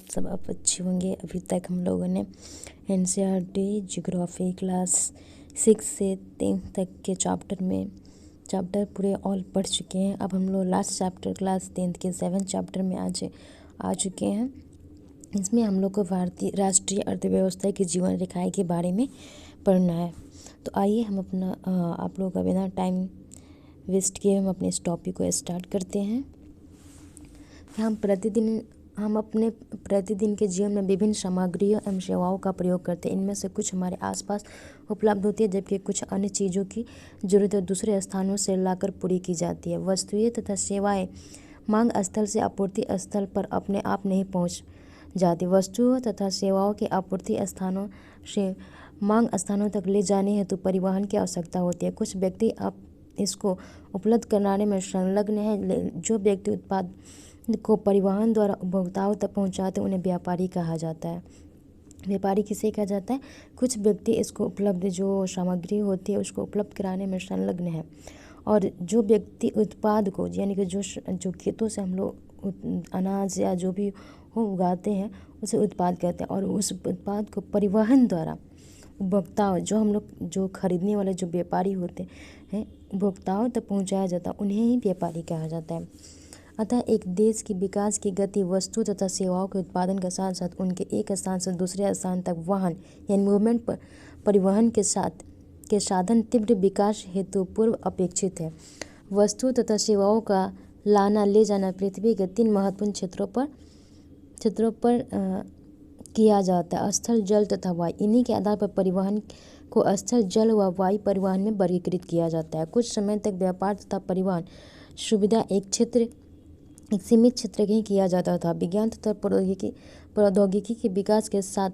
सब आप अच्छे होंगे। अभी तक हम लोगों ने NCERT जियोग्राफी क्लास 6 से 10 तक के चैप्टर पूरे ऑल पढ़ चुके हैं। अब हम लोग लास्ट चैप्टर क्लास 10 के 7 चैप्टर में आज आ चुके हैं। इसमें हम लोग को भारतीय राष्ट्रीय अर्थव्यवस्था की जीवन रेखाएं के बारे में पढ़ना है। तो आइए हम अपना आप लोगों का बिना टाइम वेस्ट किए हम अपने इस टॉपिक को स्टार्ट करते हैं। हम अपने प्रतिदिन के जीवन में विभिन्न सामग्रियों एवं सेवाओं का प्रयोग करते हैं। इनमें से कुछ हमारे आसपास उपलब्ध होती है, जबकि कुछ अन्य चीज़ों की जरूरत दूसरे स्थानों से लाकर पूरी की जाती है। वस्तुएं तथा सेवाएं मांग स्थल से आपूर्ति स्थल पर अपने आप नहीं पहुंच जाती। वस्तुओं तथा सेवाओं के आपूर्ति स्थानों से मांग स्थानों तक ले जाने हेतु परिवहन की आवश्यकता होती है। कुछ व्यक्ति अब इसको उपलब्ध कराने में संलग्न है। जो व्यक्ति उत्पाद को परिवहन द्वारा उपभोक्ताओं तक पहुंचाते उन्हें व्यापारी कहा जाता है। व्यापारी किसे कहा जाता है? कुछ व्यक्ति इसको उपलब्ध जो सामग्री होती है उसको उपलब्ध कराने में संलग्न है। और जो व्यक्ति उत्पाद को यानी कि जो खेतों से हम लोग अनाज या जो भी हो उगाते हैं उसे उत्पाद कहते हैं। और उस उत्पाद को परिवहन द्वारा उपभोक्ताओं जो खरीदने वाले जो व्यापारी होते हैं उपभोक्ताओं तक पहुँचाया जाता है, उन्हें ही व्यापारी कहा जाता है। अतः एक देश की विकास की गति वस्तु तथा सेवाओं के उत्पादन के साथ साथ उनके एक स्थान से दूसरे स्थान तक वाहन यानी मूवमेंट पर परिवहन के साधन तीव्र विकास हेतु पूर्व अपेक्षित है। वस्तु तथा सेवाओं का लाना ले जाना पृथ्वी के 3 महत्वपूर्ण क्षेत्रों पर किया जाता है: स्थल, जल तथा वायु। इन्हीं के आधार पर परिवहन को स्थल, जल व वायु परिवहन में वर्गीकृत किया जाता है। कुछ समय तक व्यापार तथा परिवहन सुविधा एक सीमित क्षेत्र ही किया जाता था। विज्ञान तथा प्रौद्योगिकी के विकास के साथ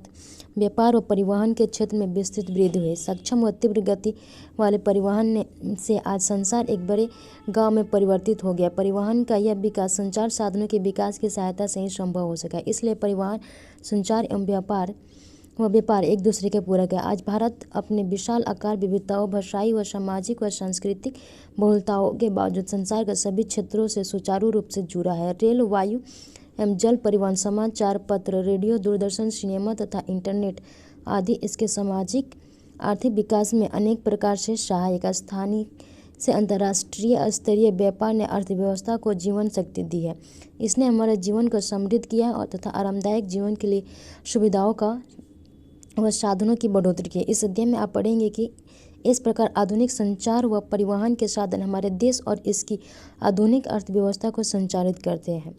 व्यापार और परिवहन के क्षेत्र में विस्तृत वृद्धि हुई। सक्षम व तीव्र गति वाले परिवहन से आज संसार एक बड़े गांव में परिवर्तित हो गया। परिवहन का यह विकास संचार साधनों के विकास की सहायता से ही संभव हो सका। इसलिए परिवहन, संचार एवं व्यापार एक दूसरे के पूरक है। आज भारत अपने विशाल आकार, विविधताओं, भाषाई व सामाजिक व सांस्कृतिक बहुलताओं के बावजूद संसार के सभी क्षेत्रों से सुचारू रूप से जुड़ा है। रेल, वायु एवं जल परिवहन, समाचार पत्र, रेडियो, दूरदर्शन, सिनेमा तथा इंटरनेट आदि इसके सामाजिक आर्थिक विकास में अनेक प्रकार से सहायक। स्थानीय से अंतर्राष्ट्रीय स्तरीय व्यापार ने अर्थव्यवस्था को जीवन शक्ति दी है। इसने हमारे जीवन को समृद्ध किया है और तथा आरामदायक जीवन के लिए सुविधाओं का व साधनों की बढ़ोतरी की। इस अध्याय में आप पढ़ेंगे कि इस प्रकार आधुनिक संचार व परिवहन के साधन हमारे देश और इसकी आधुनिक अर्थव्यवस्था को संचालित करते हैं।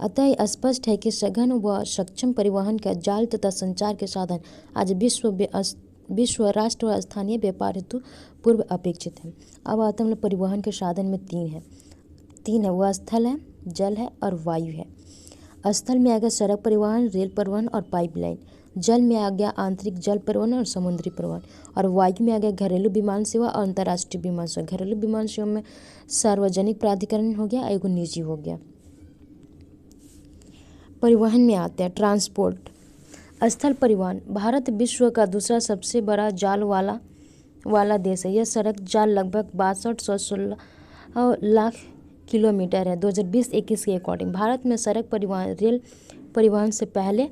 अतः यह स्पष्ट है कि सघन व सक्षम परिवहन का जाल तथा संचार के साधन आज विश्व राष्ट्र और स्थानीय व्यापार हेतु पूर्व अपेक्षित है। अब आते हम लोग परिवहन के साधन में तीन है। वह स्थल है, जल है और वायु है। स्थल में आ गया सड़क परिवहन, रेल परिवहन और पाइपलाइन। जल में आ गया आंतरिक जल परिवहन और समुद्री परिवहन। और वायु में आ गया घरेलू विमान सेवा और अंतर्राष्ट्रीय विमान सेवा। घरेलू विमान सेवा में सार्वजनिक प्राधिकरण हो गया, एगो निजी हो गया। परिवहन में आते हैं ट्रांसपोर्ट। स्थल परिवहन। भारत विश्व का दूसरा सबसे बड़ा जाल वाला देश है। यह सड़क जाल लगभग 6216 लाख किलोमीटर है 2020-21 के अकॉर्डिंग। भारत में सड़क परिवहन रेल परिवहन से पहले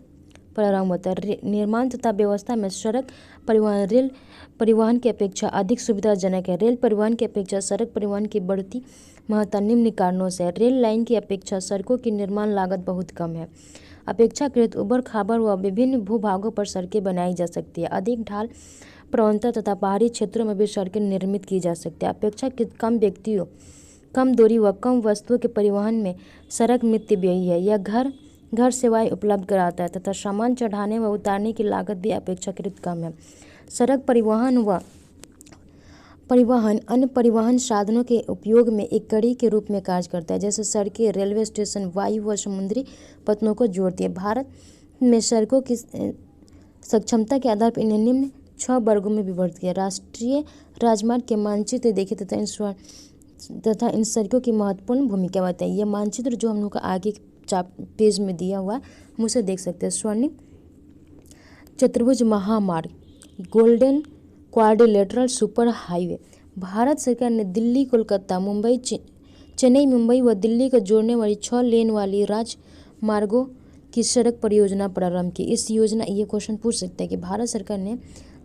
प्रारंभ होता है। निर्माण तथा व्यवस्था में सड़क परिवहन रेल परिवहन की अपेक्षा अधिक सुविधाजनक है। रेल परिवहन की अपेक्षा सड़क परिवहन की बढ़ती महत्ता निम्न कारणों से है। रेल लाइन की अपेक्षा सड़कों की निर्माण लागत बहुत कम है। अपेक्षाकृत उबड़ खाबड़ व विभिन्न भूभागों पर सड़कें बनाई जा सकती है। अधिक ढाल प्रवणता तथा पहाड़ी क्षेत्रों में भी सड़कें निर्मित की जा सकती है। अपेक्षाकृत कम व्यक्तियों, कम दूरी व कम वस्तुओं के परिवहन में सड़क मितव्ययी है। यह घर सेवाएं उपलब्ध कराता है तथा सामान चढ़ाने व उतारने की लागत भी अपेक्षाकृत कम है। सड़क परिवहन अन्य परिवहन साधनों के उपयोग में एक कड़ी के रूप में कार्य करता है, जैसे सड़कें, रेलवे स्टेशन, वायु व समुद्री पत्तनों को जोड़ती है। भारत में सड़कों की सक्षमता के आधार पर इन्हें निम्न 6 वर्गों में विभाजित किया। राष्ट्रीय राजमार्ग के मानचित्र देखें तथा इन सड़कों की महत्वपूर्ण भूमिका बताइए। यह मानचित्र जो हम लोग का आगे पेज में दिया हुआ है हम उसे देख सकते हैं। स्वर्णिम चतुर्भुज महामार्ग, golden quadrilateral super highway. Bharat सरकार ने दिल्ली, कोलकाता, चेन्नई, मुंबई व दिल्ली को जोड़ने वाली 6 लेन वाली राजमार्गों की सड़क परियोजना प्रारंभ की। इस योजना, ये क्वेश्चन पूछ सकता है कि भारत सरकार ने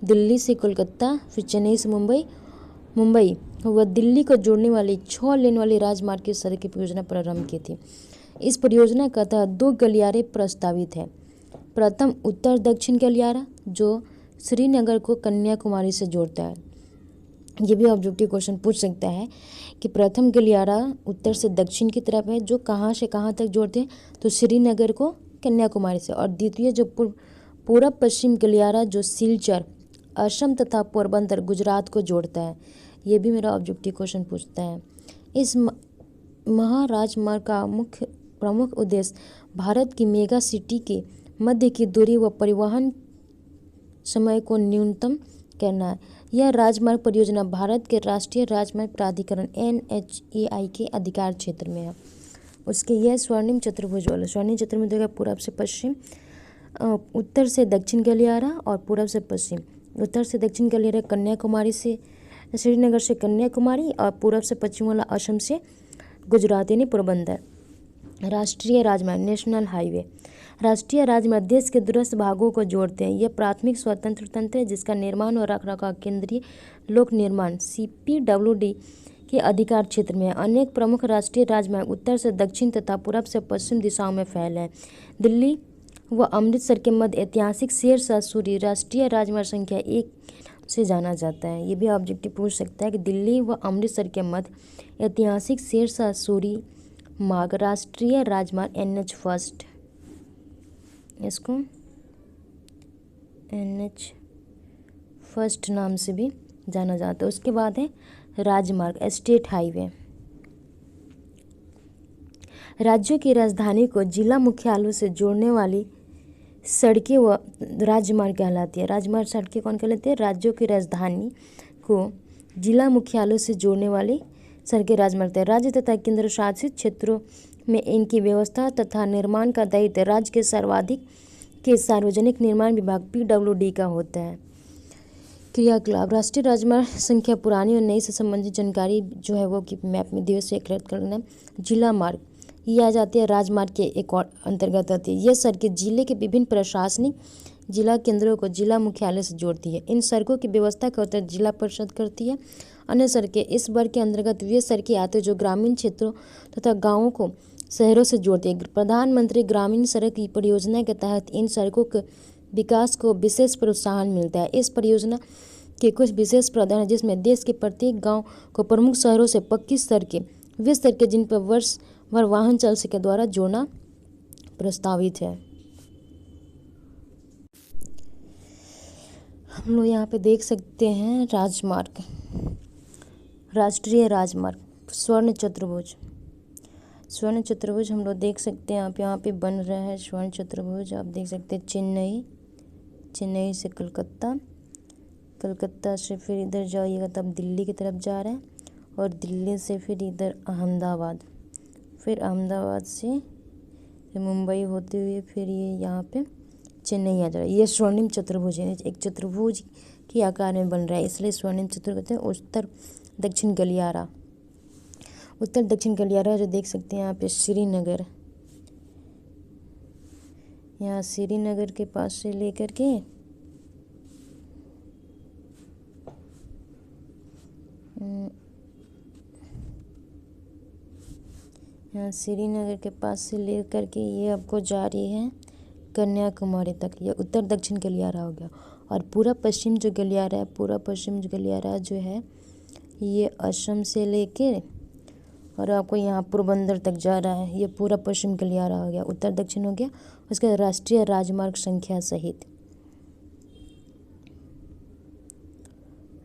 दिल्ली से कोलकाता, फिर चेन्नई से मुंबई व दिल्ली को जोड़ने वाली 6 लेन वाली राजमार्ग की सड़क की परियोजना प्रारंभ की थी। इस परियोजना का तहत 2 गलियारे प्रस्तावित है। प्रथम उत्तर दक्षिण गलियारा जो श्रीनगर को कन्याकुमारी से जोड़ता है। ये भी ऑब्जेक्टिव क्वेश्चन पूछ सकता है कि प्रथम गलियारा उत्तर से दक्षिण की तरफ है जो कहाँ से कहाँ तक जोड़ते हैं, तो श्रीनगर को कन्याकुमारी से। और द्वितीय जो पूर्व पश्चिम गलियारा जो सिलचर, असम तथा पोरबंदर, गुजरात को जोड़ता है। ये भी मेरा ऑब्जेक्टिव क्वेश्चन पूछता है। इस महाराजमार्ग का प्रमुख उद्देश्य भारत की मेगा सिटी के मध्य की दूरी व परिवहन समय को न्यूनतम करना है। यह राजमार्ग परियोजना भारत के राष्ट्रीय राजमार्ग प्राधिकरण NHAI के अधिकार क्षेत्र में है। उसके यह स्वर्णिम चतुर्भुज वाला, स्वर्णिम चतुर्भुज का पूर्व से पश्चिम, उत्तर से दक्षिण गलियारा और पूर्व से पश्चिम। उत्तर से दक्षिण गलियारा कन्याकुमारी से, श्रीनगर से कन्याकुमारी, और पूर्व से पश्चिम वाला असम से गुजरात यानी पोरबंदर। राष्ट्रीय राजमार्ग, नेशनल हाईवे। राष्ट्रीय राजमार्ग देश के दूरस्थ भागों को जोड़ते हैं। यह प्राथमिक स्वतंत्र तंत्र है जिसका निर्माण और रखरखाव केंद्रीय लोक निर्माण CPWD के अधिकार क्षेत्र में है। अनेक प्रमुख राष्ट्रीय राजमार्ग उत्तर से दक्षिण तथा पूर्व से पश्चिम दिशाओं में फैले हैं। दिल्ली व अमृतसर के मध्य ऐतिहासिक शेरशाह सूरी राष्ट्रीय राजमार्ग संख्या 1 से जाना जाता है। ये भी ऑब्जेक्टिव पूछ सकता है कि दिल्ली व अमृतसर के मध्य ऐतिहासिक शेरशाह सूरी मार्ग राष्ट्रीय राजमार्ग NH फर्स्ट, इसको NH फर्स्ट नाम से भी जाना जाता है। उसके बाद है राजमार्ग, स्टेट हाईवे। राज्यों की राजधानी को जिला मुख्यालयों से जोड़ने वाली सड़कें व राजमार्ग कहलाती है। राजमार्ग सड़कें कौन कहलाती है? राज्यों की राजधानी को जिला मुख्यालयों से जोड़ने वाली सड़कें राजमार्ग है। राज्य तथा केंद्र शासित क्षेत्रों में इनकी व्यवस्था तथा निर्माण का दायित्व राज्य के सर्वाधिक के सार्वजनिक निर्माण विभाग PWD का होता है। क्रियाकलाप, राष्ट्रीय राजमार्ग संख्या पुरानी और नई से संबंधित जानकारी जो है वो कि मैप में दिवस से एकत्रित करना। जिला मार्ग, ये आ जाती है राजमार्ग के एक और अंतर्गत आती है। यह सड़कें जिले के विभिन्न प्रशासनिक जिला केंद्रों को जिला मुख्यालय से जोड़ती है। इन सड़कों की व्यवस्था का उत्तर जिला परिषद करती है। अन्य सड़कें, इस वर्ग के अंतर्गत वे सड़कें आते हैं जो ग्रामीण क्षेत्रों तथा गाँवों को शहरों से जोड़ती है। प्रधानमंत्री ग्रामीण सड़क परियोजना के तहत इन सड़कों के विकास को विशेष प्रोत्साहन मिलता है। इस परियोजना के कुछ विशेष प्रावधान है जिसमें देश के प्रत्येक गांव को प्रमुख शहरों से पक्की सड़कें, वे सड़कें जिन पर वर्ष भर वाहन चल सके द्वारा जोड़ना प्रस्तावित है। हम लोग यहाँ पे देख सकते हैं राजमार्ग, राष्ट्रीय राजमार्ग, स्वर्ण चतुर्भुज। स्वर्ण चतुर्भुज हम लोग देख सकते हैं यहाँ पे बन रहा है स्वर्ण चतुर्भुज। आप देख सकते हैं चेन्नई से कलकत्ता, कलकत्ता से फिर इधर जाइएगा तब दिल्ली की तरफ जा रहा है, और दिल्ली से फिर इधर अहमदाबाद, फिर अहमदाबाद से मुंबई होते हुए फिर ये यहाँ पे चेन्नई आ जा रहा है। ये स्वर्णिम चतुर्भुज है, एक चतुर्भुज के आकार में बन रहा है, इसलिए स्वर्णिम चतुर्भुज कहते हैं। उत्तर दक्षिण गलियारा, उत्तर दक्षिण गलियारा जो देख सकते हैं यहाँ पे श्रीनगर, यहाँ श्रीनगर के पास से लेकर के यहाँ श्रीनगर के पास से लेकर के ये आपको जा रही है कन्याकुमारी तक। ये उत्तर दक्षिण गलियारा हो गया। और पूरा पश्चिम जो गलियारा है, पूरा पश्चिम जो गलियारा जो है ये असम से लेके और आपको यहाँ पोरबंदर तक जा रहा है। ये पूरा पश्चिम गलियारा हो गया, उत्तर दक्षिण हो गया। उसके राष्ट्रीय राजमार्ग संख्या सहित,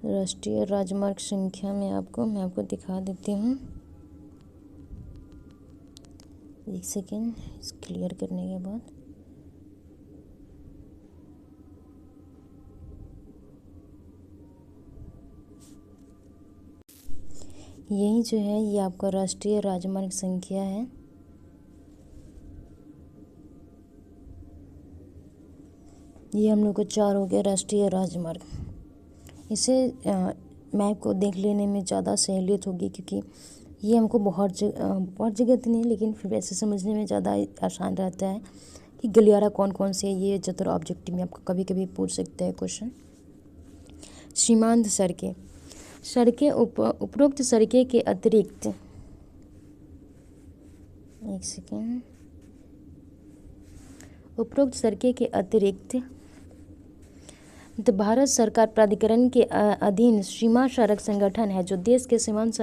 राष्ट्रीय राजमार्ग संख्या में मैं आपको दिखा देती हूँ, एक सेकेंड इस क्लियर करने के बाद। यही जो है ये आपका राष्ट्रीय राजमार्ग संख्या है। ये हम लोग को 4 हो गया राष्ट्रीय राजमार्ग। इसे मैप को देख लेने में ज़्यादा सहूलियत होगी क्योंकि ये हमको बहुत जगह तो नहीं लेकिन फिर वैसे समझने में ज़्यादा आसान रहता है। कि गलियारा कौन कौन से है। ये चतुर ऑब्जेक्टिव में आपको कभी कभी पूछ सकते हैं क्वेश्चन। सीमांत सड़कें, सड़कें उपरोक्त सड़कें के अतिरिक्त, एक सेकेंड, उपरोक्त सड़कें के अतिरिक्त तो भारत सरकार प्राधिकरण के अधीन सीमा सड़क संगठन है जो देश के सीमांत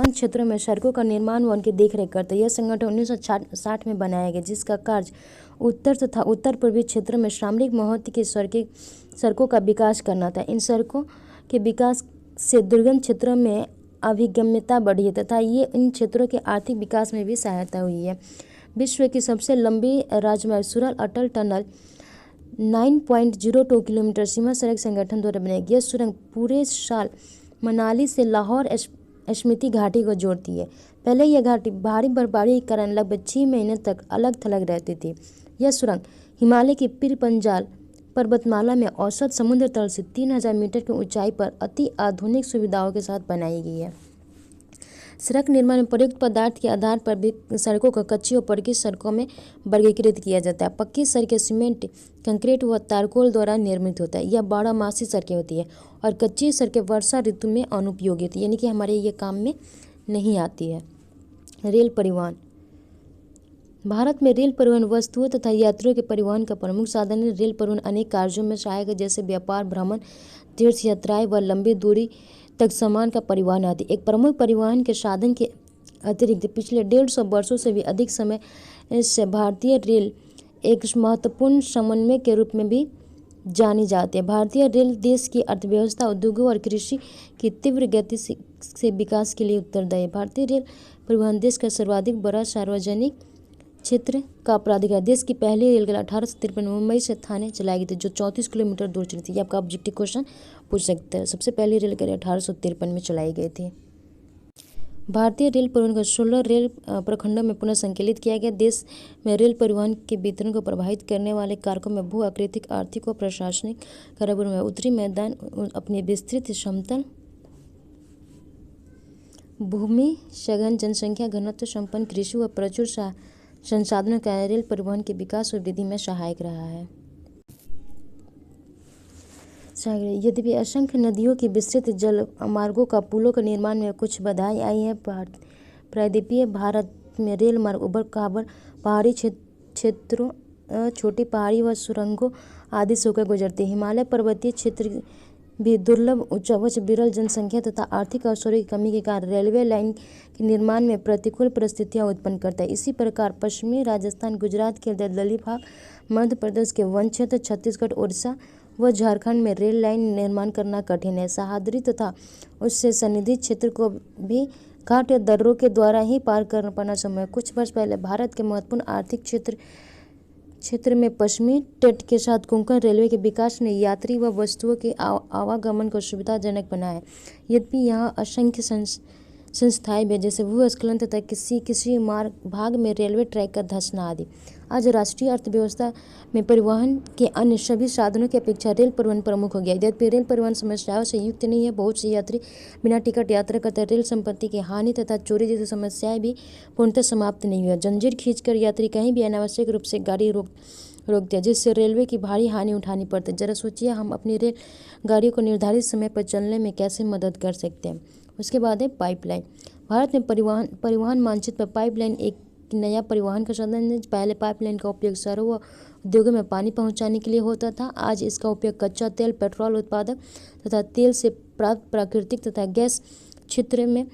क्षेत्रों में सड़कों का निर्माण व उनकी देखरेख करता है। यह संगठन 1960 में बनाया गया, जिसका कार्य उत्तर तथा उत्तर पूर्वी क्षेत्रों में सामरिक महत्व की सड़कों का विकास करना था। इन सड़कों के विकास से दुर्गम क्षेत्रों में अभिगम्यता बढ़ी है तथा ये इन क्षेत्रों के आर्थिक विकास में भी सहायता हुई है। विश्व की सबसे लंबी राजमार्ग सुरल अटल टनल 9.02 किलोमीटर सीमा सड़क संगठन द्वारा बनाई गई। यह सुरंग पूरे साल मनाली से लाहौर स्पीति घाटी को जोड़ती है। पहले यह घाटी भारी बर्फबारी के कारण लगभग 6 महीने तक अलग थलग रहती थी। यह सुरंग हिमालय की पीर पंजाल पर्वतमाला में औसत समुद्र तल से 3000 मीटर की ऊंचाई पर अति आधुनिक सुविधाओं के साथ बनाई गई है। सड़क निर्माण में प्रयुक्त पदार्थ के आधार पर भी सड़कों को कच्ची और पक्की सड़कों में वर्गीकृत किया जाता है। पक्की सड़कें सीमेंट, कंक्रीट व तारकोल द्वारा निर्मित होता है। यह 12 मासी सड़कें होती है और कच्ची सड़कें वर्षा ऋतु में अनुपयोगी होती है, यानी कि हमारे ये काम में नहीं आती है। रेल परिवहन, भारत में रेल परिवहन वस्तुओं तथा यात्रियों के परिवहन का प्रमुख साधन है। रेल परिवहन अनेक कार्यों में सहायक है, जैसे व्यापार, भ्रमण, तीर्थ यात्राएं व लंबी दूरी तक सामान का परिवहन आदि। एक प्रमुख परिवहन के साधन के अतिरिक्त पिछले 150 वर्षों से भी अधिक समय से भारतीय रेल एक महत्वपूर्ण समन्वय के रूप में भी जानी जाती है। भारतीय रेल देश की अर्थव्यवस्था, उद्योगों और कृषि की तीव्र गति से विकास के लिए उत्तरदायी है। भारतीय रेल परिवहन देश का सर्वाधिक बड़ा सार्वजनिक क्षेत्र का प्राधिकार। देश की पहली रेलगाड़ी 1853 में मुंबई से थाने चलाई गई थी, जो 34 किलोमीटर दूर चली थी। ये आपका ऑब्जेक्टिव क्वेश्चन पूछ सकते हैं। सबसे पहली रेलगाड़ी 1853 में चलाई गई थी। भारतीय रेल परिवहन को 16 रेल प्रखंडों में पुनः संकलित किया गया। देश में रेल परिवहन के वितरण को प्रभावित करने वाले कारकों में भू आकृतिक, आर्थिक और प्रशासनिक कारक में उत्तरी मैदान अपनी विस्तृत समतल भूमि, सघन जनसंख्या घनत्व संपन्न कृषि व प्रचुर संसाधनों का रेल परिवहन के विकास और वृद्धि में सहायक रहा है। यद्यपि असंख्य नदियों की विस्तृत जल मार्गों का पुलों के निर्माण में कुछ बाधाएं आई हैं, प्रायद्वीपीय भारत में रेल मार्ग उबड़ खाबड़ पहाड़ी क्षेत्रों, छोटी पहाड़ी व सुरंगों आदि से होकर गुजरते हैं। हिमालय पर्वतीय क्षेत्र भी दुर्लभ, उच्च विरल जनसंख्या तथा आर्थिक अवसरों की कमी के कारण रेलवे लाइन के निर्माण में प्रतिकूल परिस्थितियां उत्पन्न करता है। इसी प्रकार पश्चिमी राजस्थान, गुजरात के दलदली भाग, मध्य प्रदेश के वन क्षेत्र, छत्तीसगढ़, उड़ीसा व झारखंड में रेल लाइन निर्माण करना कठिन है। सह्याद्री तथा उससे सन्निहित क्षेत्र को भी घाट या दर्रों के द्वारा ही पार कर पाना संभव है। कुछ वर्ष पहले भारत के महत्वपूर्ण आर्थिक क्षेत्र में पश्चिमी तट के साथ कोंकण रेलवे के विकास ने यात्री व वस्तुओं के आवागमन को सुविधाजनक बनाया। यद्यपि यहाँ असंख्य संस्थाएं भी, जैसे भूस्खलन तथा किसी मार्ग भाग में रेलवे ट्रैक का धंसना आदि। आज राष्ट्रीय अर्थव्यवस्था में परिवहन के अन्य सभी साधनों की अपेक्षा रेल परिवहन प्रमुख हो गया। यद्यपि रेल परिवहन समस्याओं से युक्त नहीं है, बहुत से यात्री बिना टिकट यात्रा करते। रेल संपत्ति की हानि तथा चोरी जैसी समस्याएं भी पूर्णतः समाप्त नहीं हुई। जंजीर खींचकर यात्री कहीं भी अनावश्यक रूप से गाड़ी रोक दिया, जिससे रेलवे की भारी हानि उठानी पड़ती है। जरा सोचिए, हम अपनी रेल गाड़ियों को निर्धारित समय पर चलने में कैसे मदद कर सकते हैं। उसके बाद है पाइपलाइन। भारत में परिवहन मानचित्र पर पाइपलाइन एक नया परिवहन का साधन है। पहले पाइपलाइन का उपयोग शहरों व उद्योगों में पानी पहुंचाने के लिए होता था। आज इसका उपयोग कच्चा तेल, पेट्रोल उत्पादक तथा तेल से प्राप्त प्राकृतिक तथा गैस क्षेत्र में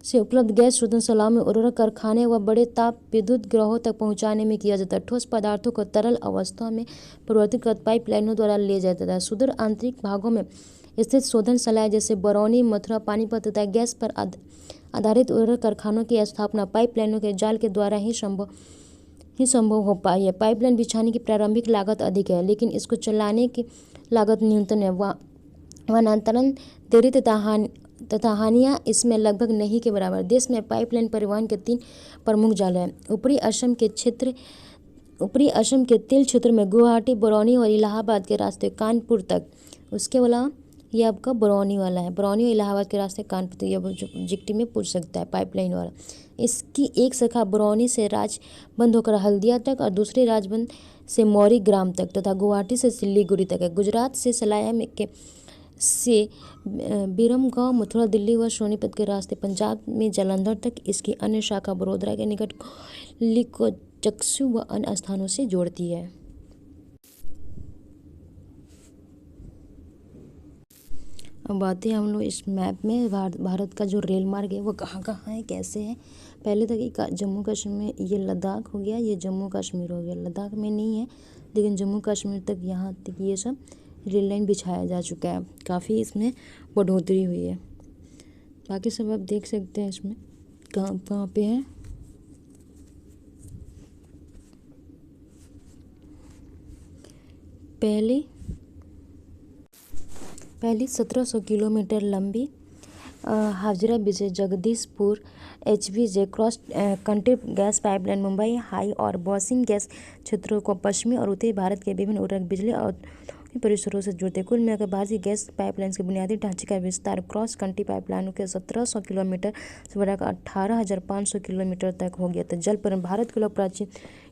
से उपलब्ध गैस शोधनशालाओं में, उर्वरक कारखाने व बड़े ताप विद्युत ग्रहों तक पहुंचाने में किया जाता है। ठोस पदार्थों को तरल अवस्था में परिवर्तित कर पाइपलाइनों द्वारा ले जाया जाता है। सुदूर आंतरिक भागों में स्थित शोधनशालाएं जैसे बरौनी, मथुरा, पानीपत तथा गैस पर आधारित उर्वरक कारखानों की स्थापना पाइपलाइनों के जाल के द्वारा ही संभव हो पाई है। पाइपलाइन बिछाने की प्रारंभिक लागत अधिक है, लेकिन इसको चलाने की लागत न्यूनतम है। वनांतरण, देरी तथा हानियां इसमें लगभग नहीं के बराबर। देश में पाइपलाइन परिवहन के 3 प्रमुख जाल हैं। ऊपरी असम के तिल क्षेत्र में गुवाहाटी, बरौनी और इलाहाबाद के रास्ते कानपुर तक। उसके अलावा ये आपका बरौनी वाला है, बरौनी और इलाहाबाद के रास्ते कानपुर, तो ये ऑब्जेक्टिव में पूछ सकता है पाइपलाइन वाला। इसकी एक शाखा बरौनी से राजबंद होकर हल्दिया तक और दूसरी राजबंद से मौरी ग्राम तक तथा गुवाहाटी से सिलीगुड़ी तक है। गुजरात से सलाया में के से बिरमगांव, मथुरा, दिल्ली व सोनीपत के रास्ते, पंजाब में जालंधर तक। इसकी अन्य शाखा बड़ोदरा के निकट कोहली को चक्षु व अन्य स्थानों से जोड़ती है। अब आते हैं हम लोग इस मैप में भारत का जो रेल मार्ग है वो कहाँ कहाँ है, कैसे है। पहले तक ये जम्मू कश्मीर में, ये लद्दाख हो गया, ये जम्मू कश्मीर हो गया। लद्दाख में नहीं है लेकिन जम्मू कश्मीर तक, यहाँ तक ये सब रेल लाइन बिछाया जा चुका है। काफ़ी इसमें बढ़ोतरी हुई है। बाकी सब आप देख सकते हैं इसमें कहाँ कहाँ पे है। पहली 1700 किलोमीटर लंबी हाजरा विजय Jagdishpur HVJ cross country gas pipeline Mumbai High और बॉसिंग गैस क्षेत्रों को पश्चिमी और उत्तरी भारत के विभिन्न उर्वरक, बिजली और परिसरों से जुड़ते। कुल मिलाकर भारतीय गैस पाइपलाइन के बुनियादी ढांचे का विस्तार क्रॉस कंट्री पाइपलाइनों के 1700 किलोमीटर से बढ़ाकर 18,500 किलोमीटर तक हो गया था। जल परिवहन, भारत के लोग प्राचीन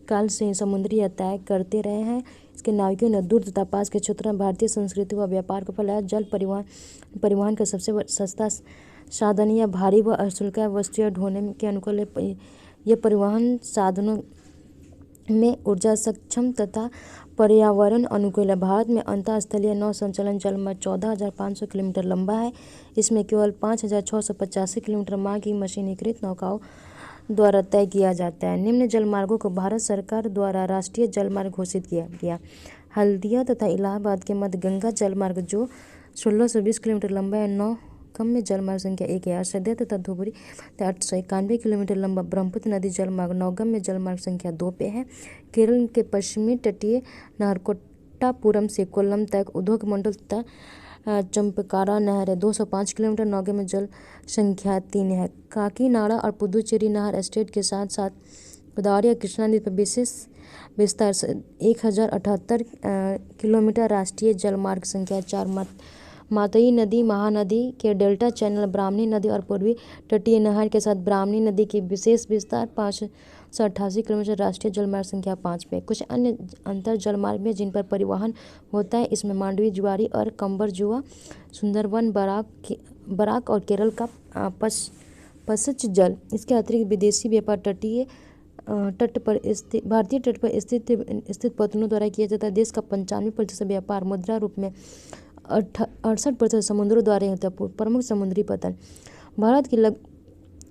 काल से समुद्री यातायात करते रहे हैं। इसके नाविकों ने दूर तथा पास के क्षेत्रों में भारतीय संस्कृति व व्यापार को फैलाया। जल परिवहन का सबसे सस्ता साधन या भारी व अशुल्क वस्तुएं ढोने के अनुकूल है। ये परिवहन साधनों में ऊर्जा सक्षम तथा पर्यावरण अनुकूल है। भारत में अंतरस्थलीय नौ संचालन जल मार्ग 14,500 किलोमीटर लंबा है। इसमें केवल 5,685 किलोमीटर मार्ग की मशीनीकृत नौकाओं द्वारा तय किया जाता है। निम्न जल मार्गों को भारत सरकार द्वारा राष्ट्रीय जल मार्ग घोषित किया गया। हल्दिया तथा इलाहाबाद के मध्य गंगा जल मार्ग जो 1620 किलोमीटर लंबा है। नौगम में जल मार्ग संख्या 1 है। असरदिया तथा धुबरी 891 किलोमीटर लंबा ब्रह्मपुत्र नदी जल मार्ग नौगम में जल मार्ग संख्या 2 पे है। केरल के पश्चिमी तटीय नाहरकोट्टापुरम से कोल्लम तक उद्योग मंडल तथा चंपकारा नहर है 205 किलोमीटर, नौगम में जल संख्या 3 है। काकीनाडा और पुदुचेरी नहर स्टेट के साथ साथ गोदावरी और कृष्णा नदी पर विशेष विस्तार 1078 किलोमीटर। राष्ट्रीय जल मार्ग संख्या 4 मातई नदी, महानदी के डेल्टा चैनल, ब्राह्मणी नदी और पूर्वी तटीय नहर के साथ ब्राह्मणी नदी की विशेष विस्तार 588 किलोमीटर। राष्ट्रीय जल मार्ग संख्या 5 पे। कुछ अन्य अंतर जल मार्ग में जिन पर परिवहन होता है इसमें मांडवी, जुआरी और कंबर जुआ, सुंदरवन, बराक और केरल का पसच जल। इसके अतिरिक्त विदेशी व्यापार भारतीय तट पर स्थित पत्तनों द्वारा किया जाता है। देश का 95% व्यापार मुद्रा रूप में 68% समुद्रों द्वारा होता है। प्रमुख समुद्री पतन, भारत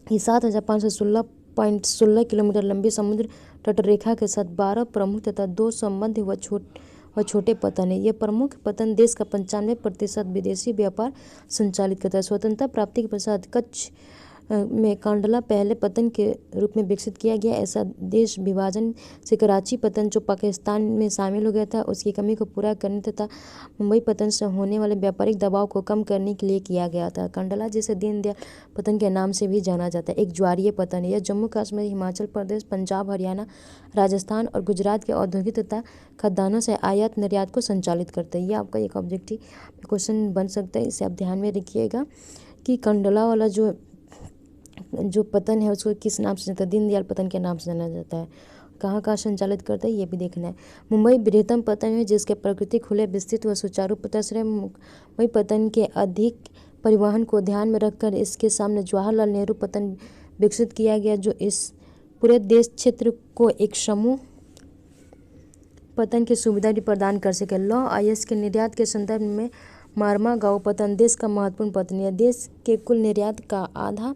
की 7,516.16 किलोमीटर लंबी समुद्र तट रेखा के साथ 12 प्रमुख तथा 2 संबंध व छोटे पतन है। ये प्रमुख पतन देश का 95% विदेशी व्यापार संचालित करता है। स्वतंत्रता प्राप्ति के पश्चात कच्छ में कांडला पहले पतन के रूप में विकसित किया गया। ऐसा देश विभाजन से कराची पतन जो पाकिस्तान में शामिल हो गया था उसकी कमी को पूरा करने तथा मुंबई पतन से होने वाले व्यापारिक दबाव को कम करने के लिए किया गया था। कांडला जिसे दीनदयाल पतन के नाम से भी जाना जाता है एक ज्वारीय पतन है। यह जम्मू कश्मीर, हिमाचल प्रदेश, पंजाब, हरियाणा, राजस्थान और गुजरात के औद्योगिक तथा खदानों से आयात निर्यात को संचालित करता है। यह आपका एक ऑब्जेक्टिव क्वेश्चन बन सकता है। इसे आप ध्यान में रखिएगा कि कांडला वाला जो पतन है उसको किस नाम से जाता है, दीनदयाल पतन के नाम से जाना जाता है। कहाँ कहाँ संचालित करता है ये भी देखना है। मुंबई बृहत्तम पतन है जिसके प्रकृति खुले, विस्तृत व सुचारू पथश्रय। मुंबई पतन के अधिक परिवहन को ध्यान में रखकर इसके सामने जवाहरलाल नेहरू पतन विकसित किया गया जो इस पूरे देश क्षेत्र को एक समूह पतन की सुविधा भी प्रदान कर सके। लौह अयस्क के निर्यात के संदर्भ में मारमागांव पतन देश का महत्वपूर्ण पतन है। देश के कुल निर्यात का आधा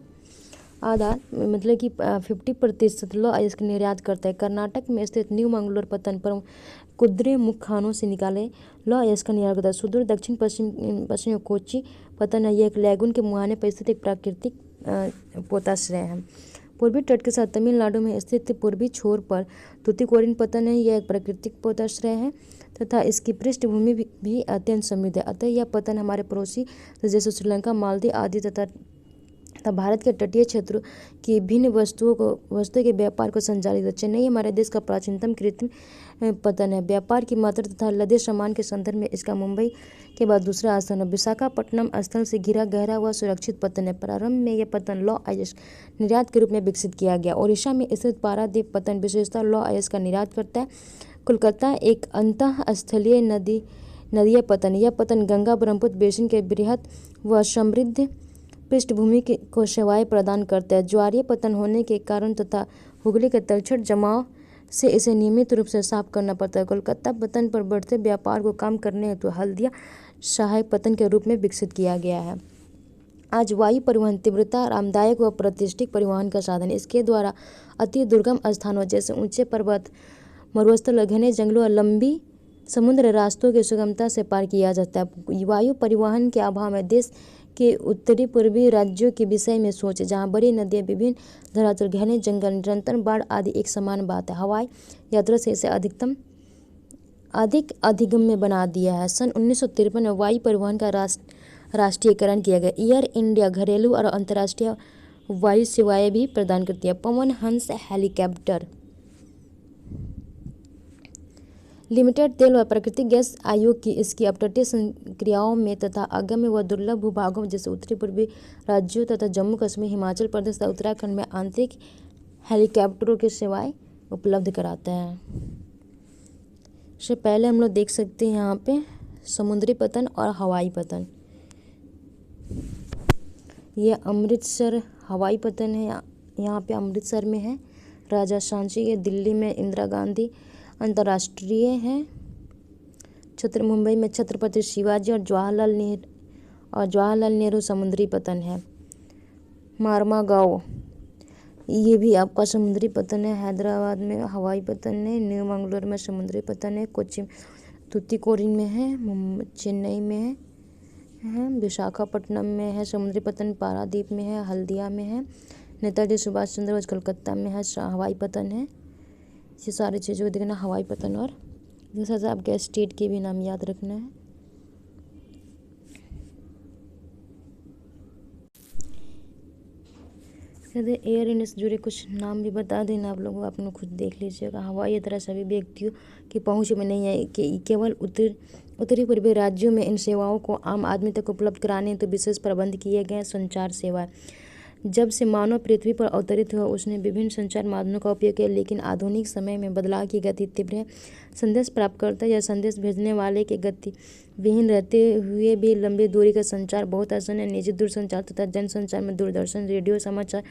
मतलब कि 50% लौह अयस्क निर्यात करता है। कर्नाटक में स्थित न्यू मंगलोर पतन पर कुद्रे मुख्य खानों से निकाले लौह अयस्क का निर्यात करता है। सुदूर दक्षिण पश्चिम कोच्चि पतन है। यह एक लैगून के मुहाने पर स्थित एक प्राकृतिक पोताश्रय है। पूर्वी तट के साथ तमिलनाडु में स्थित पूर्वी छोर पर तूतीकोरिन पतन है। यह एक प्राकृतिक पोताश्रय है तथा इसकी पृष्ठभूमि भी अत्यंत समृद्ध है। अतः यह पतन हमारे पड़ोसी जैसे श्रीलंका, मालदीव आदि तथा तथा भारत के तटीय क्षेत्रों की भिन्न वस्तुओं के व्यापार को संचालित है। चेन्नई हमारे देश का प्राचीनतम कृत्रिम पतन है। व्यापार की मात्रा तथा लदे सामान के संदर्भ में इसका मुंबई के बाद दूसरा स्थान है। विशाखापट्टनम स्थल से घिरा गहरा व सुरक्षित पतन है। प्रारंभ में यह पतन लौह अयस्क निर्यात के रूप में विकसित किया गया। ओडिशा में स्थित पारादीप पतन विशेषतः लौह अयस्क का निर्यात करता है। कोलकाता एक अंतः स्थलीय नदीय पतन। यह पतन गंगा ब्रह्मपुत्र बेसिन के बृहद व समृद्ध पृष्ठभूमि को सेवाएं प्रदान करता है। ज्वारीय पतन होने के कारण तथा हुगली के तलछट जमाव से इसे नियमित रूप से साफ करना पड़ता है। कोलकाता पतन पर बढ़ते व्यापार को कम करने हेतु हल्दिया सहायक पतन के रूप में विकसित किया गया है। आज वायु परिवहन तीव्रता आरामदायक व प्रतिष्ठित परिवहन का साधन है। इसके द्वारा अति दुर्गम स्थानों जैसे ऊंचे पर्वत, मरुस्थल, घने जंगलों और लंबी समुद्र रास्तों की सुगमता से पार किया जाता है। वायु परिवहन के अभाव में देश के उत्तरी पूर्वी राज्यों के विषय में सोचें, जहां बड़ी नदियां, विभिन्न धरातल, घने जंगल, निरंतर बाढ़ आदि एक समान बात है। हवाई यात्रा से इसे अधिक अधिगम्य बना दिया है। सन 1953 में वायु परिवहन का राष्ट्रीयकरण किया गया। एयर इंडिया घरेलू और अंतर्राष्ट्रीय वायु सेवाएं भी प्रदान करती है। पवन हंस हेलीकॉप्टर लिमिटेड तेल व प्राकृतिक गैस आयोग की इसकी अपतटीय संक्रियाओं में तथा अगम्य व दुर्लभ भूभागों जैसे उत्तरी पूर्वी राज्यों तथा जम्मू कश्मीर, हिमाचल प्रदेश तथा उत्तराखंड में आंतरिक हेलीकॉप्टरों की सेवाएं उपलब्ध कराता है। इससे पहले हम लोग देख सकते हैं यहाँ पे समुद्री पतन और हवाई पतन। यह अमृतसर हवाई पतन है। यहाँ पे अमृतसर में है, राजा सांची है। दिल्ली में इंदिरा गांधी अंतर्राष्ट्रीय है। मुंबई में छत्रपति शिवाजी और जवाहरलाल नेहरू समुद्री पतन है। मार्मागांव ये भी आपका समुद्री पतन है। हैदराबाद में हवाई पतन है। न्यू मंगलोर में समुद्री पतन है। कोच्चि तूतीकोरिन में है। चेन्नई में है। विशाखापट्टनम में है समुद्री पतन। पारादीप में है। हल्दिया में है। नेताजी सुभाष चंद्र बोस कोलकाता में है हवाई पतन है। ये सारी चीज़ों को देखना हवाई पतन। और जैसा से आपके स्टेट के भी नाम याद रखना है। एयर इंडिया से जुड़े कुछ नाम भी बता देना आप लोगों को, आप लोग खुद देख लीजिएगा। हवाई यात्रा सभी व्यक्तियों की पहुंच में नहीं है कि केवल उत्तरी पूर्वी राज्यों में इन सेवाओं को आम आदमी तक उपलब्ध कराने तो विशेष प्रबंध किए गए। संचार सेवा जब से मानव पृथ्वी पर अवतरित हुआ उसने विभिन्न संचार माध्यमों का उपयोग किया, लेकिन आधुनिक समय में बदलाव की गति तीव्र है। संदेश प्राप्तकर्ता या संदेश भेजने वाले के गति विहीन रहते हुए भी लंबी दूरी का संचार बहुत आसान है। निजी दूरसंचार तथा जनसंचार में दूरदर्शन, रेडियो, समाचार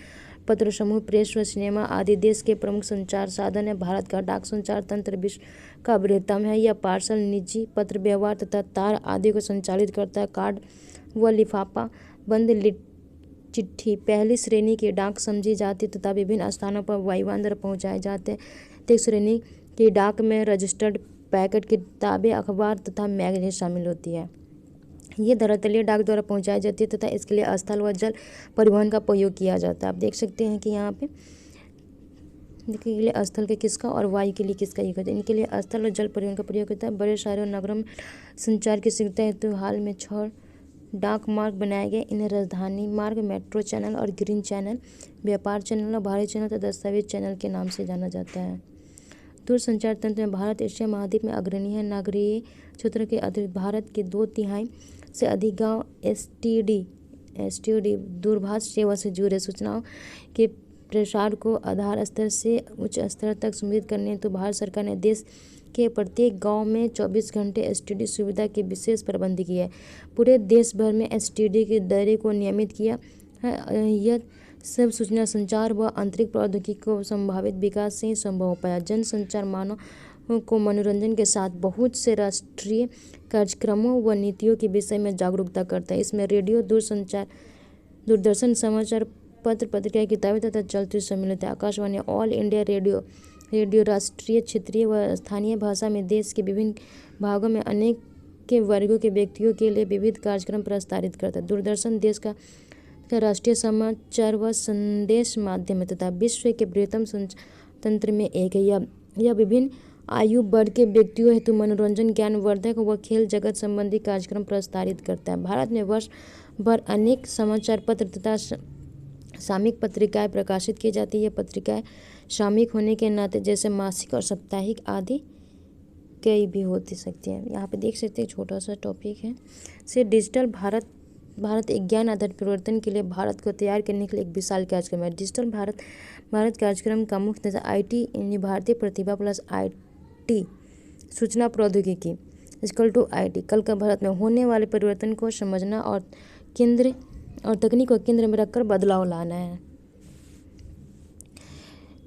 पत्र समूह, प्रेस व सिनेमा आदि देश के प्रमुख संचार साधन है। भारत का डाक संचार तंत्र विश्व का बृहत्तम है। यह पार्सल, निजी पत्र व्यवहार तथा तार आदि को संचालित करता है। कार्ड व लिफाफा बंद चिट्ठी पहली श्रेणी की डाक समझी जाती तथा विभिन्न स्थानों पर वायुयान द्वारा पहुँचाए जाते हैं। द्वितीय श्रेणी की डाक में रजिस्टर्ड पैकेट किताबें, अखबार तथा मैगजीन शामिल होती है। ये धरातलीय डाक द्वारा पहुँचाई जाती है तथा इसके लिए स्थल व जल परिवहन का प्रयोग किया जाता है। आप देख सकते हैं कि यहाँ पे देखिए के लिए स्थल के किसका और वायु के लिए किसका यूज होता है। इनके लिए स्थल और जल परिवहन का प्रयोग होता है। बड़े शहरों और नगरों में संचार की सुविधा हेतु हाल में 6 डाक मार्ग बनाए गए। इन्हें राजधानी मार्ग, मेट्रो चैनल और ग्रीन चैनल, व्यापार चैनल और भारी चैनल तथा दस्तावेज चैनल के नाम से जाना जाता है। दूरसंचार तंत्र में भारत एशिया महाद्वीप में अग्रणी है। नागरीय क्षेत्र के अतिरिक्त भारत के 2/3 से अधिक गांव एसटीडी दूरभाष सेवा से जुड़े। सूचनाओं के प्रसार को आधार स्तर से उच्च स्तर तक सुनिश्चित करने तो भारत सरकार ने देश के प्रत्येक गांव में 24 घंटे एसटीडी सुविधा के विशेष प्रबंध किया है। पूरे देश भर में एसटीडी के दायरे को नियमित किया है। यह सब सूचना संचार व आंतरिक प्रौद्योगिकी को संभावित विकास से ही संभव हो पाया। जनसंचार मानव को मनोरंजन के साथ बहुत से राष्ट्रीय कार्यक्रमों व नीतियों के विषय में जागरूकता करता है। इसमें रेडियो, दूरदर्शन, समाचार पत्र, पत्रिकाएं, किताबें तथा चलचित्र सम्मिलित है। आकाशवाणी, ऑल इंडिया रेडियो राष्ट्रीय, क्षेत्रीय व स्थानीय भाषा में देश के विभिन्न भागों में अनेक के वर्गों के व्यक्तियों के लिए विविध कार्यक्रम प्रसारित करता है। दूरदर्शन देश का राष्ट्रीय समाचार व संदेश माध्यम है तथा विश्व के बृहत्तम तंत्र में एक है। यह विभिन्न आयु वर्ग के व्यक्तियों हेतु मनोरंजन, ज्ञानवर्धक व खेल जगत संबंधी कार्यक्रम प्रसारित करता है। भारत में वर्ष भर अनेक समाचार पत्र तथा सामयिक पत्रिकाएं प्रकाशित की जाती है। ये पत्रिकाएं सामयिक होने के नाते जैसे मासिक और साप्ताहिक आदि कई भी होती सकती है। यहाँ पे देख सकते हैं छोटा सा टॉपिक है। से डिजिटल भारत विज्ञान आधारित परिवर्तन के लिए भारत को तैयार करने के लिए एक विशाल कार्यक्रम है। डिजिटल भारत कार्यक्रम का मुख्य उद्देश्य IT यानी भारतीय प्रतिभा प्लस IT सूचना प्रौद्योगिकी IT कल का भारत में होने वाले परिवर्तन को समझना और तकनीक को केंद्र में रखकर बदलाव लाना है।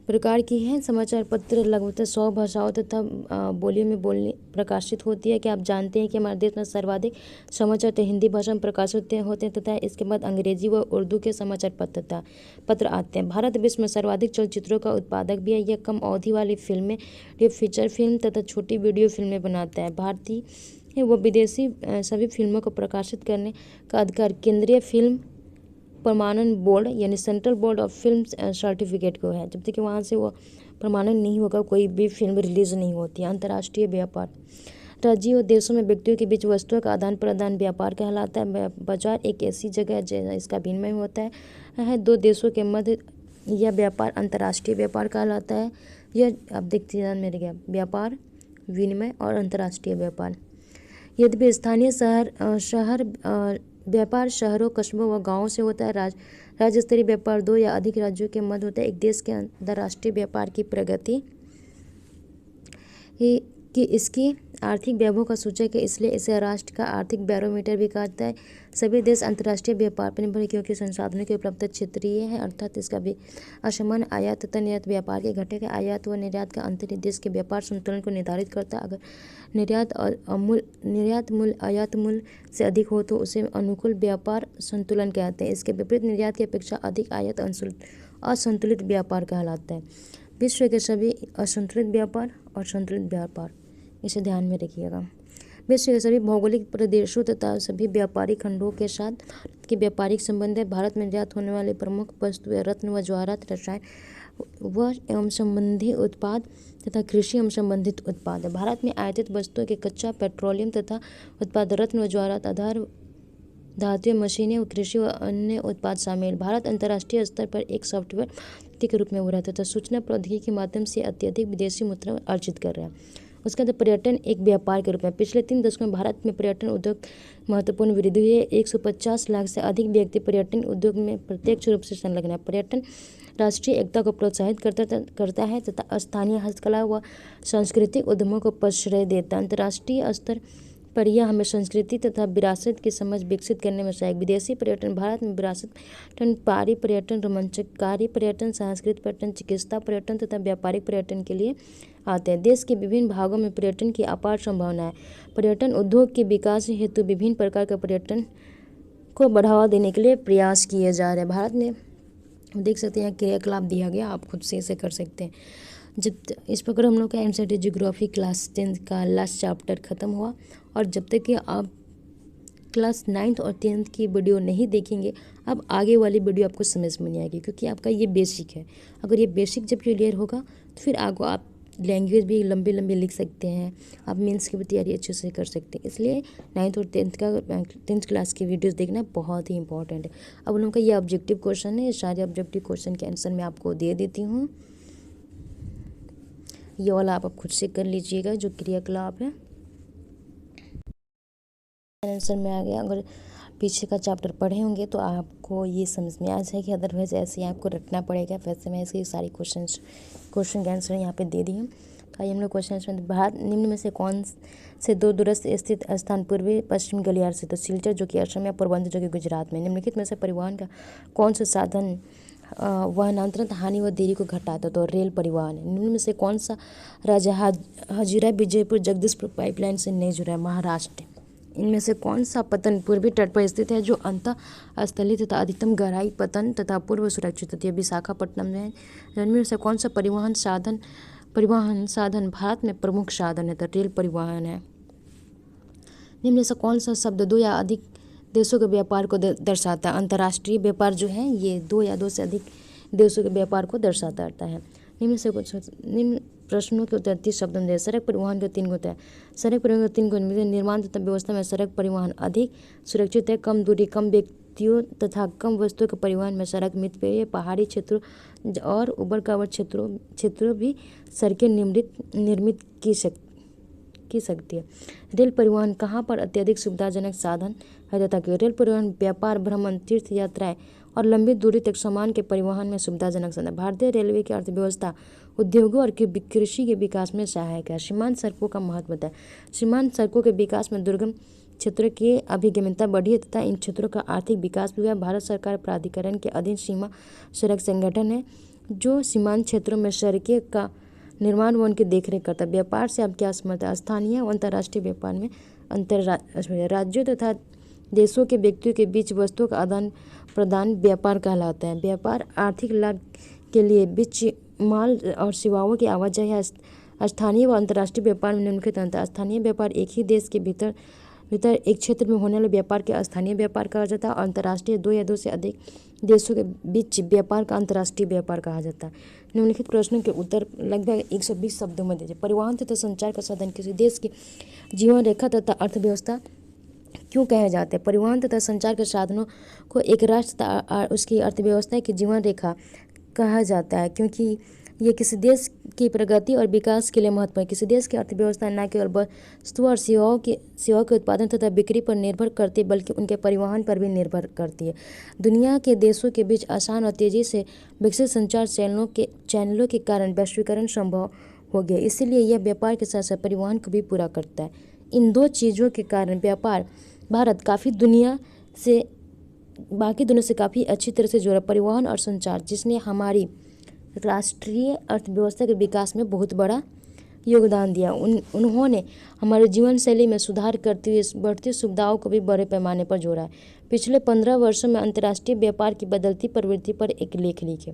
प्रकार की है समाचार पत्र लगभग 100 भाषाओं तथा बोलियों में प्रकाशित होती है। क्या आप जानते हैं कि हमारे देश में सर्वाधिक समाचार तो हिंदी भाषा में प्रकाशित होते हैं तथा इसके बाद अंग्रेजी व उर्दू के समाचार पत्र आते हैं। भारत विश्व में सर्वाधिक चलचित्रों का उत्पादक भी है। यह कम अवधि वाली फिल्में, फीचर फिल्म तथा छोटी वीडियो फिल्में बनाता है। भारतीय व विदेशी सभी फिल्मों को प्रकाशित करने का अधिकार केंद्रीय फिल्म प्रमाणन बोर्ड यानी central board of film certificate को है। जब तक कि वहाँ से वो प्रमाणन नहीं होगा कोई भी फिल्म रिलीज नहीं होती है। अंतर्राष्ट्रीय व्यापार राज्यों और देशों में व्यक्तियों के बीच वस्तुओं का आदान प्रदान व्यापार कहलाता है। बाजार एक ऐसी जगह है जहाँ इसका विनिमय होता है दो देशों के मध्य। यह व्यापार अंतर्राष्ट्रीय व्यापार कहलाता है। यह आप देखते हैं मेरे क्या व्यापार, विनिमय और अंतर्राष्ट्रीय व्यापार। यद्यपि स्थानीय शहर व्यापार शहरों, कस्बों व गांवों से होता है। राज्य स्तरीय व्यापार 2 या अधिक राज्यों के मध्य होता है। एक देश के अंतर्राष्ट्रीय व्यापार की प्रगति कि इसकी आर्थिक वैभव का सूचक है, इसलिए इसे राष्ट्र का आर्थिक बैरोमीटर भी कहता है। सभी देश अंतर्राष्ट्रीय व्यापार पर निर्भर क्योंकि संसाधनों की उपलब्धता क्षेत्रीय है, अर्थात इसका भी असमान आयात तथा निर्यात व्यापार के घटक है। आयात व निर्यात का अंतर देश के व्यापार संतुलन को निर्धारित करता है। अगर निर्यात मूल्य आयात मूल्य से अधिक हो तो उसे अनुकूल व्यापार संतुलन कहते हैं। इसके विपरीत निर्यात की अपेक्षा अधिक आयात असंतुलित व्यापार कहलाता है। विश्व के सभी असंतुलित व्यापार और संतुलित व्यापार, इसे ध्यान में रखिएगा। विश्व के सभी भौगोलिक प्रदेशों तथा सभी व्यापारिक खंडों के साथ के व्यापारिक संबंध है। भारत में निर्यात होने वाले प्रमुख वस्तुएं रत्न व जवाहरात, रसायन व एवं संबंधी उत्पाद तथा कृषि एवं संबंधित उत्पाद है। भारत में आयातित वस्तुओं के कच्चा पेट्रोलियम तथा उत्पाद रत्न व जवाहरात, आधार धातुएं, मशीनें और कृषि व अन्य उत्पाद शामिल। भारत अंतर्राष्ट्रीय स्तर पर एक सॉफ्टवेयर के रूप में उभरा तथा सूचना प्रौद्योगिकी के माध्यम से अत्यधिक विदेशी मुद्रा अर्जित कर रहा है। उसके बाद पर्यटन एक व्यापार के रूप में पिछले 3 दशकों में भारत में पर्यटन उद्योग महत्वपूर्ण वृद्धि हुई है। 150 लाख से अधिक व्यक्ति पर्यटन उद्योग में प्रत्यक्ष रूप से संलग्न है। पर्यटन राष्ट्रीय एकता को प्रोत्साहित करता है तथा स्थानीय हस्तकला व सांस्कृतिक उद्यमों को प्रश्रय देता है। अंतर्राष्ट्रीय स्तर पर यह हमें संस्कृति तथा विरासत की समझ विकसित करने में सहायक। विदेशी पर्यटन भारत में विरासत पर्यटन, पारी पर्यटन, रोमांचकारी पर्यटन, सांस्कृतिक पर्यटन, चिकित्सा पर्यटन तथा व्यापारिक पर्यटन के लिए आते हैं। देश के विभिन्न भागों में पर्यटन की अपार संभावना है। पर्यटन उद्योग के विकास हेतु विभिन्न प्रकार के पर्यटन को बढ़ावा देने के लिए प्रयास किए जा रहे हैं। भारत में देख सकते हैं क्रियाकलाप दिया गया, आप खुद से इसे कर सकते हैं। जब इस प्रकार हम लोग का एनसीईआरटी ज्योग्राफी क्लास 10 का लास्ट चैप्टर ख़त्म हुआ। और जब तक कि आप क्लास 9th और 10th की वीडियो नहीं देखेंगे, अब आगे वाली वीडियो आपको समझ में नहीं आएगी क्योंकि आपका ये बेसिक है। अगर ये बेसिक जब क्लियर होगा तो फिर आगे आप लैंग्वेज भी लंबे लंबे लिख सकते हैं, आप मेंस की भी तैयारी अच्छे से कर सकते हैं। इसलिए 9th और 10th क्लास की वीडियोस देखना बहुत ही इंपॉर्टेंट है। अब उनका ये ऑब्जेक्टिव क्वेश्चन है, सारे ऑब्जेक्टिव क्वेश्चन के आंसर मैं आपको दे देती हूँ। ये वाला आप खुद से कर लीजिएगा जो क्रियाकलाप है। आंसर में आ गया। अगर पीछे का चैप्टर पढ़े होंगे तो आपको ये समझ में आ जाएगी, अदरवाइज ऐसे ही आपको रटना पड़ेगा। वैसे मैं इसके सारी क्वेश्चन के आंसर यहाँ पे दे दी हूँ। तो आइए हम लोग क्वेश्चन भारत निम्न में से कौन से 2 दूरस्थ स्थित स्थान पूर्वी पश्चिम गलियार से, तो सिलचर जो कि असम या पोरबंदर जो कि गुजरात में। निम्नलिखित में से परिवहन का कौन सा साधन वाहनांतरण हानि व देरी को घटाता, तो रेल परिवहन। निम्न में से कौन सा राज्य हजीरा विजयपुर जगदीशपुर पाइपलाइन से नहीं जुड़ा है, महाराष्ट्र। इनमें से कौन सा पतन पूर्वी तट पर स्थित है जो अंतः स्थलीय तथा अधिकतम गहराई पतन तथा पूर्व सुरक्षित होती है, विशाखापट्टनम में। इनमें से कौन सा परिवहन साधन भारत में प्रमुख साधन है, तो रेल परिवहन है। निम्न में से कौन सा शब्द 2 या अधिक देशों के व्यापार को दर्शाता है, अंतर्राष्ट्रीय व्यापार जो है ये 2 या 2 से अधिक देशों के व्यापार को दर्शाता है। निम्न प्रश्नों के उत्तर 30 शब्दों में दिए। सड़क परिवहन के 3 गुण है। सड़क परिवहन के 3 गुण निर्माण तथा व्यवस्था में सड़क परिवहन अधिक सुरक्षित है। कम दूरी, कम व्यक्तियों तथा कम वस्तुओं के परिवहन में सड़क मितव्ययी, पहाड़ी क्षेत्रों और उबड़ खाबड़ क्षेत्रों भी सड़कें निर्मित की सकती है। रेल परिवहन कहाँ पर अत्यधिक सुविधाजनक साधन है तथा रेल परिवहन व्यापार, भ्रमण, तीर्थ यात्राएं और लंबी दूरी तक सामान के परिवहन में सुविधाजनक साधन। भारतीय रेलवे की अर्थव्यवस्था, उद्योगों और कृषि के विकास में सहायक है। सीमांत सड़कों का महत्व है। सीमांत सड़कों के विकास में दुर्गम क्षेत्रों की अभिगम्यता बढ़ी है तथा इन क्षेत्रों का आर्थिक विकास भी हुआ। भारत सरकार प्राधिकरण के अधीन सीमा सड़क संगठन है जो सीमांत क्षेत्रों में सड़कें का निर्माण व उनकी देखरेख करता है। व्यापार से अब क्या समझता है? स्थानीय व अंतर्राष्ट्रीय व्यापार में राज्यों तथा देशों के व्यक्तियों के बीच वस्तुओं का आदान प्रदान व्यापार कहलाता है। व्यापार आर्थिक लाभ के लिए बीच माल और सेवाओं की आवाजाही है। स्थानीय व अंतर्राष्ट्रीय व्यापार में निम्नलिखित अंतर है। स्थानीय व्यापार एक ही देश के भीतर एक क्षेत्र में होने वाले व्यापार के स्थानीय व्यापार कहा जाता है और अंतर्राष्ट्रीय 2 या 2 से अधिक देशों के बीच व्यापार का अंतर्राष्ट्रीय व्यापार कहा जाता है। निम्नलिखित प्रश्नों के उत्तर लगभग 120 शब्दों में दीजिए। परिवहन तथा संचार का साधन किसी देश की जीवन रेखा तथा अर्थव्यवस्था क्यों कहे जाते हैं? परिवहन तथा संचार के साधनों को एक राष्ट्र तथा उसकी अर्थव्यवस्था की जीवन रेखा कहा जाता है क्योंकि ये किसी देश की प्रगति और विकास के लिए महत्वपूर्ण है। किसी देश की अर्थव्यवस्था न केवल वस्तु और सेवाओं के उत्पादन तथा बिक्री पर निर्भर करती है बल्कि उनके परिवहन पर भी निर्भर करती है। दुनिया के देशों के बीच आसान और तेजी से विकसित संचार चैनलों के कारण वैश्वीकरण संभव हो गया। इसीलिए यह व्यापार के साथ साथ परिवहन को भी पूरा करता है। इन 2 चीज़ों के कारण व्यापार भारत बाकी दुनिया से काफ़ी अच्छी तरह से जुड़ा। परिवहन और संचार जिसने हमारी राष्ट्रीय अर्थव्यवस्था के विकास में बहुत बड़ा योगदान दिया। उन्होंने हमारे जीवन शैली में सुधार करते हुए बढ़ती सुविधाओं को भी बड़े पैमाने पर जोड़ा है। पिछले 15 वर्षों में अंतर्राष्ट्रीय व्यापार की बदलती प्रवृत्ति पर एक लेख लिखे।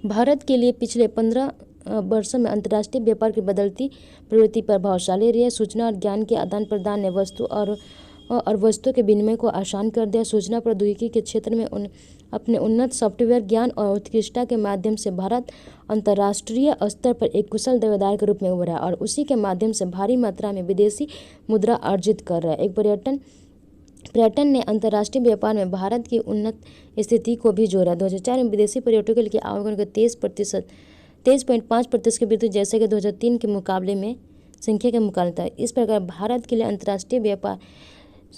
भारत के लिए पिछले 15 वर्षों में अंतर्राष्ट्रीय व्यापार की बदलती प्रवृत्ति प्रभावशाली रही है। सूचना और ज्ञान के आदान प्रदान ने वस्तुओं के विनिमय को आसान कर दिया। सूचना प्रौद्योगिकी के क्षेत्र में अपने उन्नत सॉफ्टवेयर ज्ञान और उत्कृष्टता के माध्यम से भारत अंतर्राष्ट्रीय स्तर पर एक कुशल दावेदार के रूप में उभरा और उसी के माध्यम से भारी मात्रा में विदेशी मुद्रा अर्जित कर रहा है। एक पर्यटन ने अंतर्राष्ट्रीय व्यापार में भारत की उन्नत स्थिति को भी जोड़ा। 2004 में विदेशी पर्यटकों के आवागमन को 23.5% की वृद्धि जैसे कि 2003 के मुकाबले में संख्या के मुकाबले था। इस प्रकार भारत के लिए अंतर्राष्ट्रीय व्यापार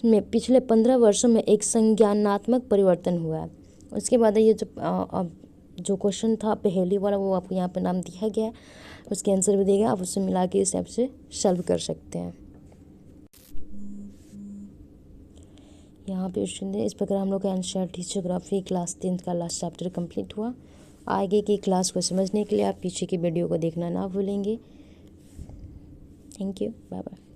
में पिछले 15 वर्षों में एक संज्ञानात्मक परिवर्तन हुआ है। उसके बाद ये जो क्वेश्चन था पहली वाला वो आपको यहाँ पर नाम दिया गया, उसके आंसर भी दिया गया, आप उससे मिला के इस ऐप से सॉल्व कर सकते हैं। यहाँ पे क्वेश्चन है। इस प्रकार हम लोग का एनसीईआरटी ज्योग्राफी क्लास 10 का लास्ट चैप्टर कंप्लीट हुआ। आगे की क्लास को समझने के लिए आप पीछे की वीडियो को देखना ना भूलेंगे। Thank you, bye bye.